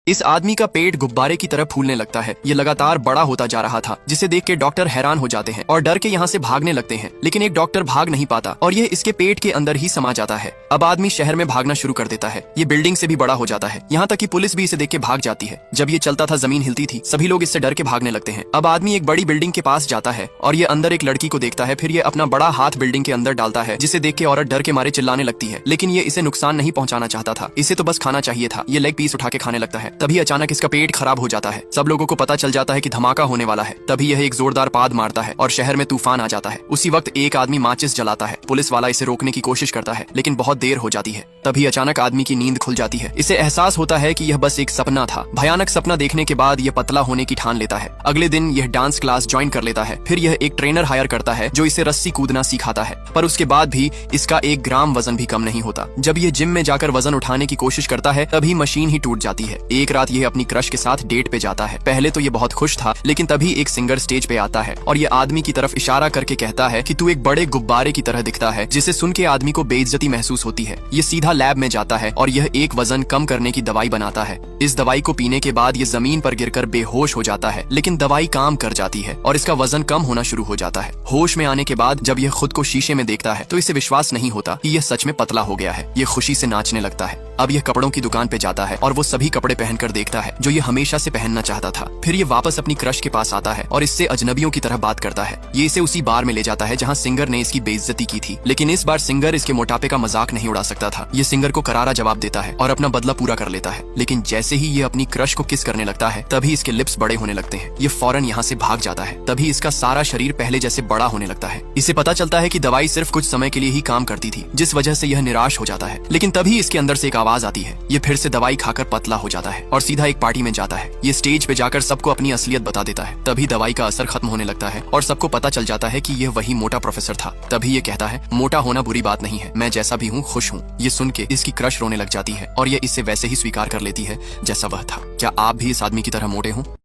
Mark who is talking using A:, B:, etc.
A: इस आदमी का पेट गुब्बारे की तरह फूलने लगता है। ये लगातार बड़ा होता जा रहा था, जिसे देख के डॉक्टर हैरान हो जाते हैं और डर के यहाँ से भागने लगते हैं। लेकिन एक डॉक्टर भाग नहीं पाता और ये इसके पेट के अंदर ही समा जाता है। अब आदमी शहर में भागना शुरू कर देता है। ये बिल्डिंग से भी बड़ा हो जाता है, यहाँ तक कि पुलिस भी इसे देख के भाग जाती है। जब ये चलता था जमीन हिलती थी, सभी लोग इससे डर के भागने लगते हैं। अब आदमी एक बड़ी बिल्डिंग के पास जाता है और ये अंदर एक लड़की को देखता है। फिर ये अपना बड़ा हाथ बिल्डिंग के अंदर डालता है, जिसे देख के औरत डर के मारे चिल्लाने लगती है। लेकिन ये इसे नुकसान नहीं पहुंचाना चाहता था, इसे तो बस खाना चाहिए था। ये लेग पीस उठा के खाने लगता है। तभी अचानक इसका पेट खराब हो जाता है। सब लोगों को पता चल जाता है कि धमाका होने वाला है। तभी यह एक जोरदार पाद मारता है और शहर में तूफान आ जाता है। उसी वक्त एक आदमी माचिस जलाता है। पुलिस वाला इसे रोकने की कोशिश करता है, लेकिन बहुत देर हो जाती है। तभी अचानक आदमी की नींद खुल जाती है। इसे एहसास होता है कि यह बस एक सपना था। भयानक सपना देखने के बाद यह पतला होने की ठान लेता है। अगले दिन यह डांस क्लास ज्वाइन कर लेता है। फिर यह एक ट्रेनर हायर करता है जो इसे रस्सी कूदना सिखाता है। पर उसके बाद भी इसका 1 ग्राम वजन भी कम नहीं होता। जब यह जिम में जाकर वजन उठाने की कोशिश करता है, तभी मशीन ही टूट जाती है। एक रात यह अपनी क्रश के साथ डेट पे जाता है। पहले तो ये बहुत खुश था, लेकिन तभी एक सिंगर स्टेज पे आता है और ये आदमी की तरफ इशारा करके कहता है कि तू एक बड़े गुब्बारे की तरह दिखता है, जिसे सुन के आदमी को बेइज्जती महसूस होती है। ये सीधा लैब में जाता है और यह एक वजन कम करने की दवाई बनाता है। इस दवाई को पीने के बाद ये जमीन पर गिरकर बेहोश हो जाता है, लेकिन दवाई काम कर जाती है और इसका वजन कम होना शुरू हो जाता है। होश में आने के बाद जब यह खुद को शीशे में देखता है, तो इसे विश्वास नहीं होता कि यह सच में पतला हो गया है। ये खुशी से नाचने लगता है। अब यह कपड़ों की दुकान पे जाता है और वो सभी कपड़े पहनकर देखता है जो ये हमेशा से पहनना चाहता था। फिर ये वापस अपनी क्रश के पास आता है और इससे अजनबियों की तरह बात करता है। ये इसे उसी बार में ले जाता है जहाँ सिंगर ने इसकी बेइज्जती की थी। लेकिन इस बार सिंगर इसके मोटापे का मजाक नहीं उड़ा सकता था। ये सिंगर को करारा जवाब देता है और अपना बदला पूरा कर लेता है। लेकिन जैसे ही ये अपनी क्रश को किस करने लगता है, तभी इसके लिप्स बड़े होने लगते हैं। ये फौरन यहाँ से भाग जाता है। तभी इसका सारा शरीर पहले जैसे बड़ा होने लगता है। इसे पता चलता है कि दवाई सिर्फ कुछ समय के लिए ही काम करती थी, जिस वजह से यह निराश हो जाता है। लेकिन तभी इसके अंदर से एक आवाज आती है। ये फिर से दवाई खाकर पतला हो जाता है और सीधा एक पार्टी में जाता है। ये स्टेज पे जाकर सबको अपनी असलियत बता देता है। तभी दवाई का असर खत्म होने लगता है और सबको पता चल जाता है कि यह वही मोटा प्रोफेसर था। तभी ये कहता है, मोटा होना बुरी बात नहीं है, मैं जैसा भी हूँ खुश हूँ। ये सुन के इसकी क्रश रोने लग जाती है और ये इसे वैसे ही स्वीकार कर लेती है जैसा वह था। क्या आप भी इस आदमी की तरह मोटे हो?